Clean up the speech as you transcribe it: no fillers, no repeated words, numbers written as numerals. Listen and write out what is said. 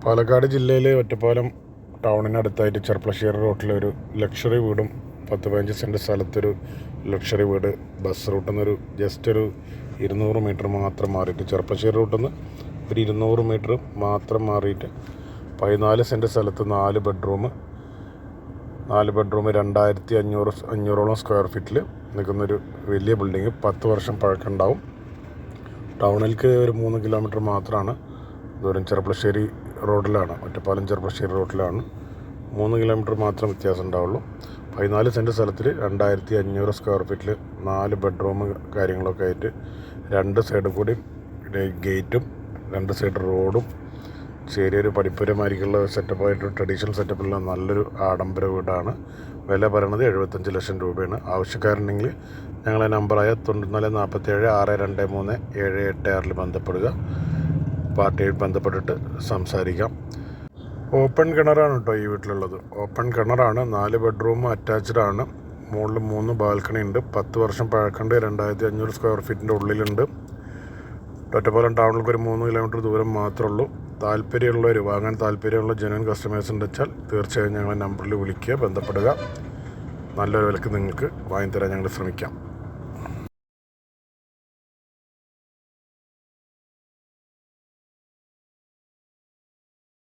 പാലക്കാട് ജില്ലയിലെ ഒറ്റപ്പാലം ടൗണിനടുത്തായിട്ട് ചെർപ്പളശ്ശേരി റോട്ടിലൊരു ലക്ഷറി വീടും 10-15 cent സ്ഥലത്തൊരു luxury വീട് ബസ് റൂട്ടിൽ നിന്നൊരു ജസ്റ്റ് ഒരു 200 മീറ്റർ മാത്രം മാറിയിട്ട് ചെർപ്പളശ്ശേരി റൂട്ടിൽ നിന്ന് ഒരു 200 മീറ്റർ മാത്രം മാറിയിട്ട് 14 സെൻറ്റ് സ്ഥലത്ത് 4 ബെഡ്റൂം 2500 സ്ക്വയർ ഫീറ്റിൽ നിൽക്കുന്നൊരു വലിയ ബിൽഡിങ് 10 വർഷം പഴക്കമുണ്ടാവും. ടൗണിലേക്ക് ഒരു 3 കിലോമീറ്റർ മാത്രമാണ് ദൂരം. ചെർപ്പളശ്ശേരി റോഡിലാണ്, ഒറ്റപ്പാലം ചെർപ്പളശ്ശേരി റോഡിലാണ്. 3 കിലോമീറ്റർ മാത്രം വ്യത്യാസം ഉണ്ടാവുള്ളൂ. 14 സെൻറ്റ് സ്ഥലത്തിൽ 2500 സ്ക്വയർ ഫീറ്റിൽ 4 ബെഡ്റൂം കാര്യങ്ങളൊക്കെ ആയിട്ട് 2 സൈഡിൽ കൂടി ഗേറ്റും 2 സൈഡ് റോഡും ചെറിയൊരു പഠിപ്പുരമായിരിക്കുള്ള സെറ്റപ്പായിട്ട് ട്രഡീഷണൽ സെറ്റപ്പിലുള്ള നല്ലൊരു ആഡംബര വീടാണ്. വില പറയണത് 75 ലക്ഷം രൂപയാണ്. ആവശ്യക്കാരുണ്ടെങ്കിൽ ഞങ്ങളെ നമ്പറായ 9447623786 ബന്ധപ്പെടുക. പാർട്ടിയായി ബന്ധപ്പെട്ടിട്ട് സംസാരിക്കാം. ഓപ്പൺ കിണറാണ് കേട്ടോ ഈ വീട്ടിലുള്ളത്. ഓപ്പൺ കിണറാണ്. 4 ബെഡ്റൂം അറ്റാച്ച്ഡാണ്. മുകളിൽ 3 ബാൽക്കണി ഉണ്ട്. 10 വർഷം പഴക്കമുണ്ട്. 2500 സ്ക്വയർ ഫീറ്റിൻ്റെ ഉള്ളിലുണ്ട്. ഒറ്റപ്പാലം ടൗണിലേക്ക് ഒരു 3 കിലോമീറ്റർ ദൂരം മാത്രമേ ഉള്ളൂ. വാങ്ങാൻ താല്പര്യമുള്ള ജെന്യുവൻ കസ്റ്റമേഴ്സ് ഉണ്ടെന്ന് വെച്ചാൽ തീർച്ചയായും ഞങ്ങളെ നമ്പറിൽ വിളിക്കുക, ബന്ധപ്പെടുക. നല്ലൊരു വിലക്ക് നിങ്ങൾക്ക് വാങ്ങിത്തരാൻ ഞങ്ങൾ ശ്രമിക്കാം.